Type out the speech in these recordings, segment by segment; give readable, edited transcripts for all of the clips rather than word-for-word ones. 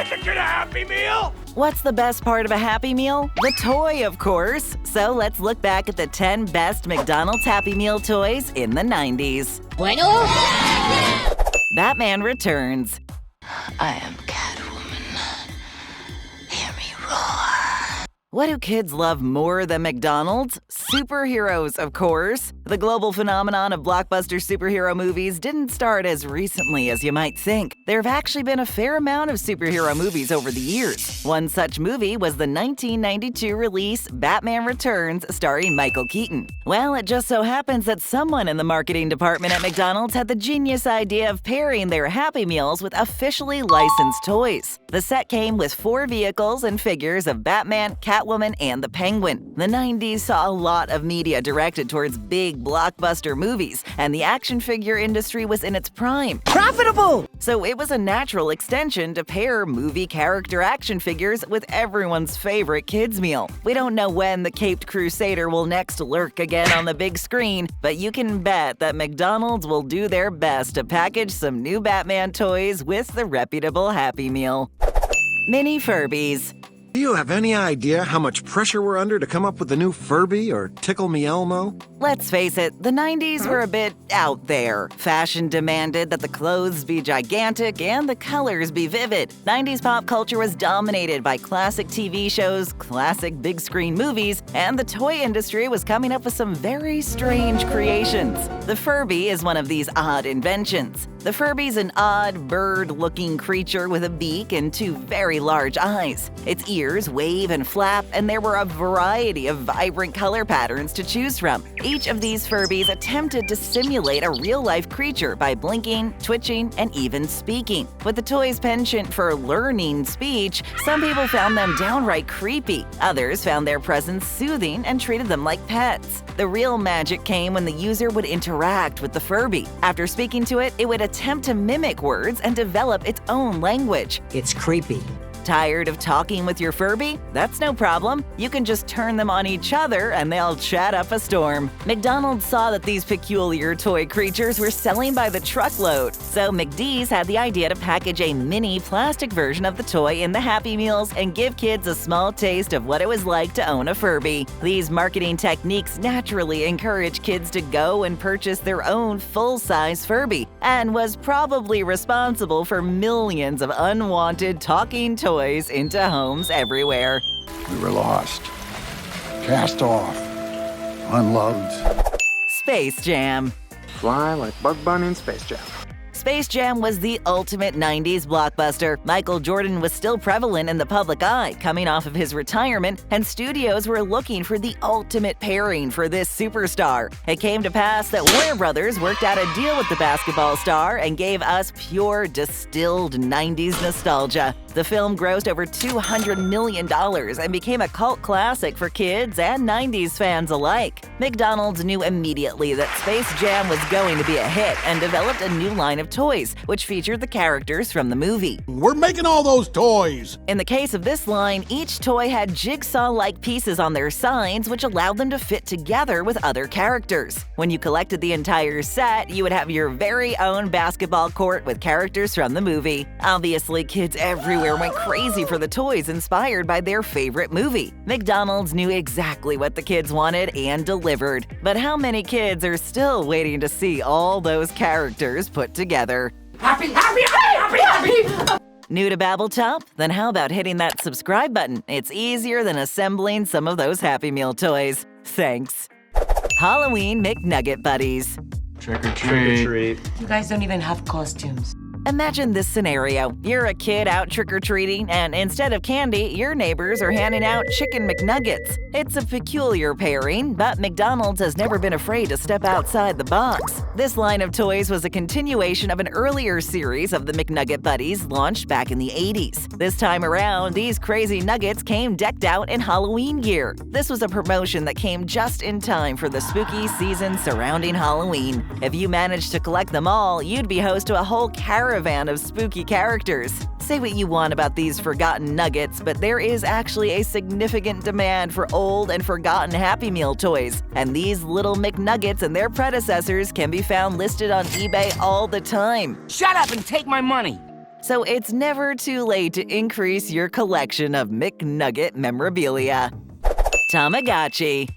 to get a Happy Meal? What's the best part of a Happy Meal? The toy, of course. So let's look back at the 10 best McDonald's Happy Meal toys in the 90s. Bueno? Batman Returns. I am Catwoman. Hear me roar. What do kids love more than McDonald's? Superheroes, of course. The global phenomenon of blockbuster superhero movies didn't start as recently as you might think. There have actually been a fair amount of superhero movies over the years. One such movie was the 1992 release Batman Returns, starring Michael Keaton. Well, it just so happens that someone in the marketing department at McDonald's had the genius idea of pairing their Happy Meals with officially licensed toys. The set came with 4 vehicles and figures of Batman, Catwoman, and the Penguin. The 90s saw a lot of media directed towards big blockbuster movies, and the action figure industry was in its prime. Profitable! So it was a natural extension to pair movie character action figures with everyone's favorite kids' meal. We don't know when the Caped Crusader will next lurk again on the big screen, but you can bet that McDonald's will do their best to package some new Batman toys with the reputable Happy Meal. Mini Furbies. Do you have any idea how much pressure we're under to come up with the new Furby or Tickle Me Elmo? Let's face it, the 90s were a bit out there. Fashion demanded that the clothes be gigantic and the colors be vivid. 90s pop culture was dominated by classic TV shows, classic big-screen movies, and the toy industry was coming up with some very strange creations. The Furby is one of these odd inventions. The Furby's an odd, bird-looking creature with a beak and 2 very large eyes. Its ears wave and flap, and there were a variety of vibrant color patterns to choose from. Each of these Furbies attempted to simulate a real-life creature by blinking, twitching, and even speaking. With the toy's penchant for learning speech, some people found them downright creepy. Others found their presence soothing and treated them like pets. The real magic came when the user would interact with the Furby. After speaking to it, it would attempt to mimic words and develop its own language. It's creepy. Tired of talking with your Furby? That's no problem. You can just turn them on each other and they'll chat up a storm. McDonald's saw that these peculiar toy creatures were selling by the truckload, so McD's had the idea to package a mini plastic version of the toy in the Happy Meals and give kids a small taste of what it was like to own a Furby. These marketing techniques naturally encourage kids to go and purchase their own full-size Furby, and was probably responsible for millions of unwanted talking toys into homes everywhere. We were lost, cast off, unloved. Space Jam. Fly like Bug Bunny in Space Jam. Space Jam was the ultimate 90s blockbuster. Michael Jordan was still prevalent in the public eye, coming off of his retirement, and studios were looking for the ultimate pairing for this superstar. It came to pass that Warner Brothers worked out a deal with the basketball star and gave us pure, distilled 90s nostalgia. The film grossed over $200 million and became a cult classic for kids and 90s fans alike. McDonald's knew immediately that Space Jam was going to be a hit and developed a new line of toys, which featured the characters from the movie. We're making all those toys! In the case of this line, each toy had jigsaw-like pieces on their sides, which allowed them to fit together with other characters. When you collected the entire set, you would have your very own basketball court with characters from the movie. Obviously, kids everywhere went crazy for the toys inspired by their favorite movie. McDonald's knew exactly what the kids wanted and delivered. But how many kids are still waiting to see all those characters put together? Happy, happy, happy, happy, happy! New to BabbleTop? Then how about hitting that subscribe button? It's easier than assembling some of those Happy Meal toys. Thanks. Halloween McNugget Buddies. Trick or treat. You guys don't even have costumes. Imagine this scenario. You're a kid out trick-or-treating, and instead of candy, your neighbors are handing out chicken McNuggets. It's a peculiar pairing, but McDonald's has never been afraid to step outside the box. This line of toys was a continuation of an earlier series of the McNugget Buddies launched back in the 80s. This time around, these crazy nuggets came decked out in Halloween gear. This was a promotion that came just in time for the spooky season surrounding Halloween. If you managed to collect them all, you'd be host to a whole caravan of spooky characters. Say what you want about these forgotten nuggets, but there is actually a significant demand for old and forgotten Happy Meal toys, and these little McNuggets and their predecessors can be found listed on eBay all the time. Shut up and take my money! so it's never too late to increase your collection of McNugget memorabilia. Tamagotchi.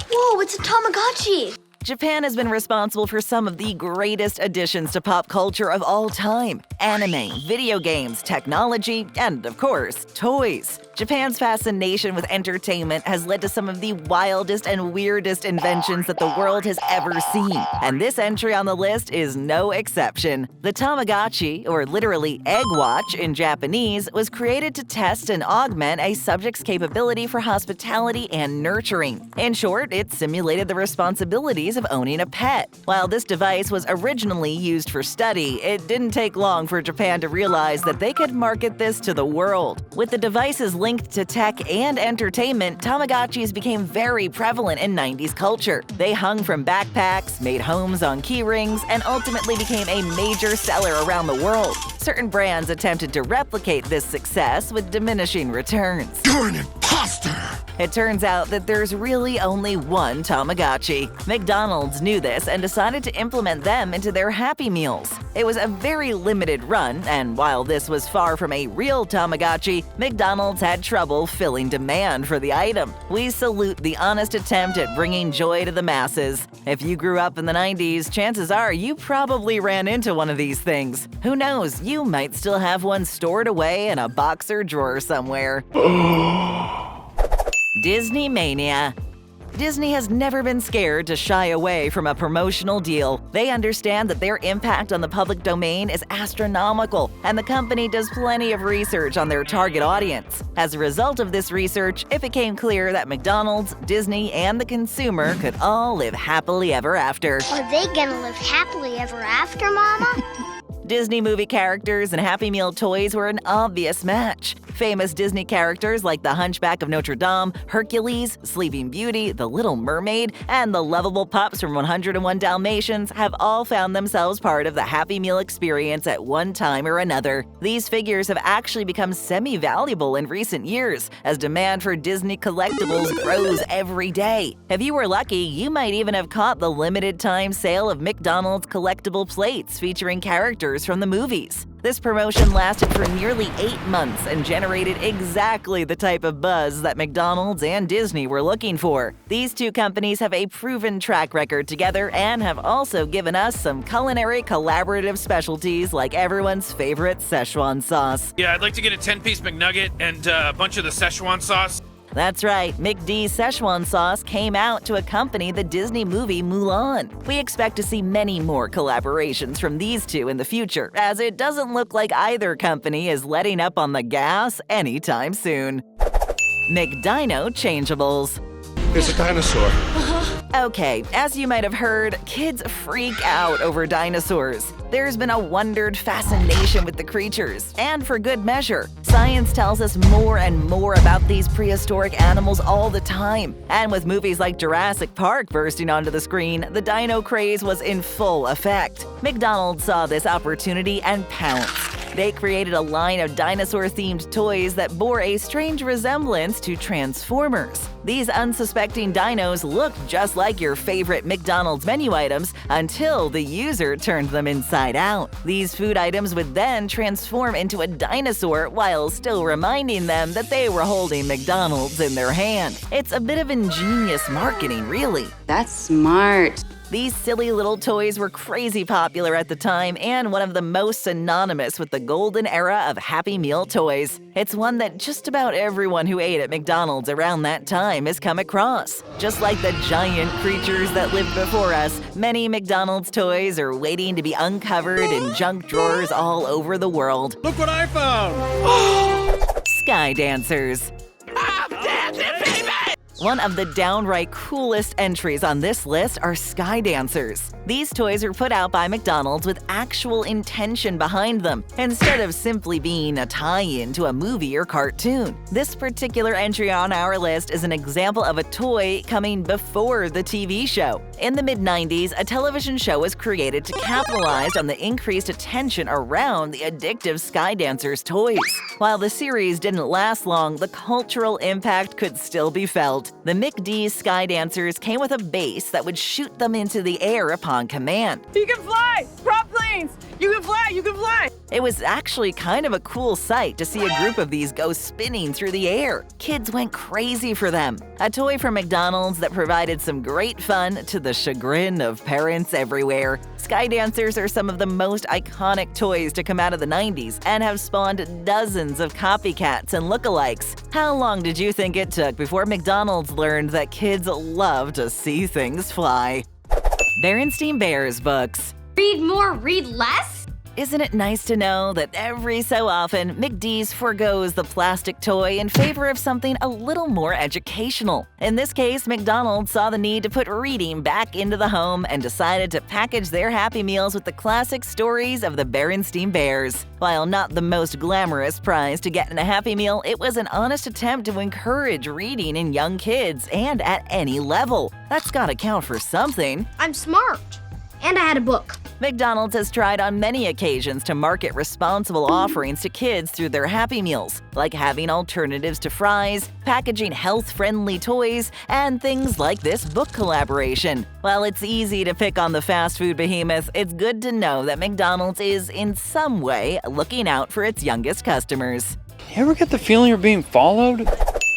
Whoa, it's a Tamagotchi! Japan has been responsible for some of the greatest additions to pop culture of all time: anime, video games, technology, and of course, toys. Japan's fascination with entertainment has led to some of the wildest and weirdest inventions that the world has ever seen, and this entry on the list is no exception. The Tamagotchi, or literally egg watch in Japanese, was created to test and augment a subject's capability for hospitality and nurturing. In short, it simulated the responsibilities of owning a pet. While this device was originally used for study, it didn't take long for Japan to realize that they could market this to the world. With the devices linked to tech and entertainment, Tamagotchis became very prevalent in 90s culture. They hung from backpacks, made homes on key rings, and ultimately became a major seller around the world. Certain brands attempted to replicate this success with diminishing returns. You're an imposter! It turns out that there's really only one Tamagotchi. McDonald's knew this and decided to implement them into their Happy Meals. It was a very limited run, and while this was far from a real Tamagotchi, McDonald's had trouble filling demand for the item. We salute the honest attempt at bringing joy to the masses. If you grew up in the 90s, chances are you probably ran into one of these things. Who knows, you might still have one stored away in a boxer drawer somewhere. Disney Mania. Disney has never been scared to shy away from a promotional deal. They understand that their impact on the public domain is astronomical, and the company does plenty of research on their target audience. As a result of this research, it became clear that McDonald's, Disney, and the consumer could all live happily ever after. Are they gonna live happily ever after, Mama? Disney movie characters and Happy Meal toys were an obvious match. Famous Disney characters like the Hunchback of Notre Dame, Hercules, Sleeping Beauty, The Little Mermaid, and the lovable pups from 101 Dalmatians have all found themselves part of the Happy Meal experience at one time or another. These figures have actually become semi-valuable in recent years, as demand for Disney collectibles grows every day. If you were lucky, you might even have caught the limited-time sale of McDonald's collectible plates featuring characters from the movies. This promotion lasted for nearly 8 months and generated exactly the type of buzz that McDonald's and Disney were looking for. These two companies have a proven track record together and have also given us some culinary collaborative specialties like everyone's favorite Szechuan sauce. Yeah, I'd like to get a 10-piece McNugget and a bunch of the Szechuan sauce. That's right, McD's Szechuan sauce came out to accompany the Disney movie Mulan. We expect to see many more collaborations from these two in the future, as it doesn't look like either company is letting up on the gas anytime soon. McDino Changeables. It's a dinosaur. Okay, as you might have heard, kids freak out over dinosaurs. There's been a wondered fascination with the creatures, and for good measure. Science tells us more and more about these prehistoric animals all the time. And with movies like Jurassic Park bursting onto the screen, the dino craze was in full effect. McDonald's saw this opportunity and pounced. They created a line of dinosaur-themed toys that bore a strange resemblance to Transformers. These unsuspecting dinos looked just like your favorite McDonald's menu items until the user turned them inside out. These food items would then transform into a dinosaur while still reminding them that they were holding McDonald's in their hand. It's a bit of ingenious marketing, really. That's smart. These silly little toys were crazy popular at the time and one of the most synonymous with the golden era of Happy Meal toys. It's one that just about everyone who ate at McDonald's around that time has come across. Just like the giant creatures that lived before us, many McDonald's toys are waiting to be uncovered in junk drawers all over the world. Look what I found! Sky dancers. I'm dancing, baby! One of the downright coolest entries on this list are sky dancers. These toys are put out by McDonald's with actual intention behind them, instead of simply being a tie-in to a movie or cartoon. This particular entry on our list is an example of a toy coming before the TV show. In the mid-90s, a television show was created to capitalize on the increased attention around the addictive sky dancers toys. While the series didn't last long, the cultural impact could still be felt. The McD's sky dancers came with a base that would shoot them into the air upon command. He can fly! Prop planes! You can fly! You can fly! It was actually kind of a cool sight to see a group of these go spinning through the air. Kids went crazy for them. A toy from McDonald's that provided some great fun to the chagrin of parents everywhere. Sky dancers are some of the most iconic toys to come out of the 90s and have spawned dozens of copycats and lookalikes. How long did you think it took before McDonald's learned that kids love to see things fly? Berenstain Bears books. Read more, read less? Isn't it nice to know that every so often, McDee's forgoes the plastic toy in favor of something a little more educational? In this case, McDonald's saw the need to put reading back into the home and decided to package their Happy Meals with the classic stories of the Berenstain Bears. While not the most glamorous prize to get in a Happy Meal, it was an honest attempt to encourage reading in young kids and at any level. That's gotta count for something. I'm smart. And I had a book. McDonald's has tried on many occasions to market responsible offerings to kids through their Happy Meals, like having alternatives to fries, packaging health-friendly toys, and things like this book collaboration. While it's easy to pick on the fast food behemoth, it's good to know that McDonald's is, in some way, looking out for its youngest customers. You ever get the feeling you're being followed?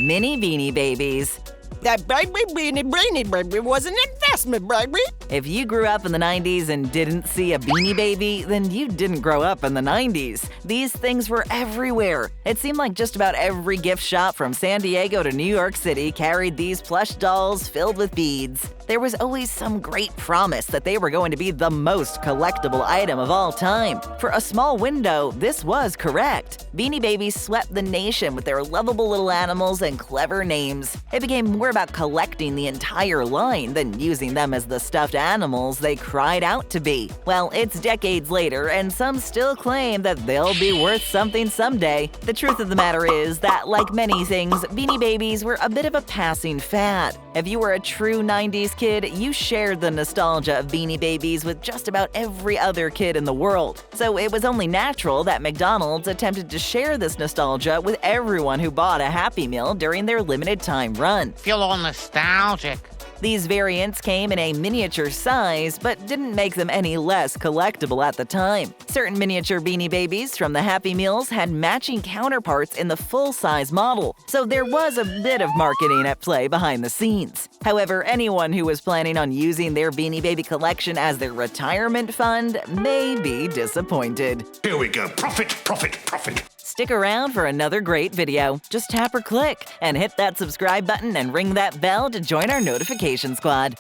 Mini Beanie Babies. That Beanie Baby was an investment, baby! If you grew up in the 90s and didn't see a Beanie Baby, then you didn't grow up in the 90s. These things were everywhere. It seemed like just about every gift shop from San Diego to New York City carried these plush dolls filled with beads. There was always some great promise that they were going to be the most collectible item of all time. For a small window, this was correct. Beanie Babies swept the nation with their lovable little animals and clever names. It became more about collecting the entire line than using them as the stuffed animals they cried out to be. Well, it's decades later, and some still claim that they'll be worth something someday. The truth of the matter is that, like many things, Beanie Babies were a bit of a passing fad. If you were a true 90s kid, you shared the nostalgia of Beanie Babies with just about every other kid in the world. So it was only natural that McDonald's attempted to share this nostalgia with everyone who bought a Happy Meal during their limited time run. Feel all nostalgic. These variants came in a miniature size, but didn't make them any less collectible at the time. Certain miniature Beanie Babies from the Happy Meals had matching counterparts in the full-size model, so there was a bit of marketing at play behind the scenes. However, anyone who was planning on using their Beanie Baby collection as their retirement fund may be disappointed. Here we go. Profit, profit, profit. Stick around for another great video. Just tap or click and hit that subscribe button and ring that bell to join our notification squad.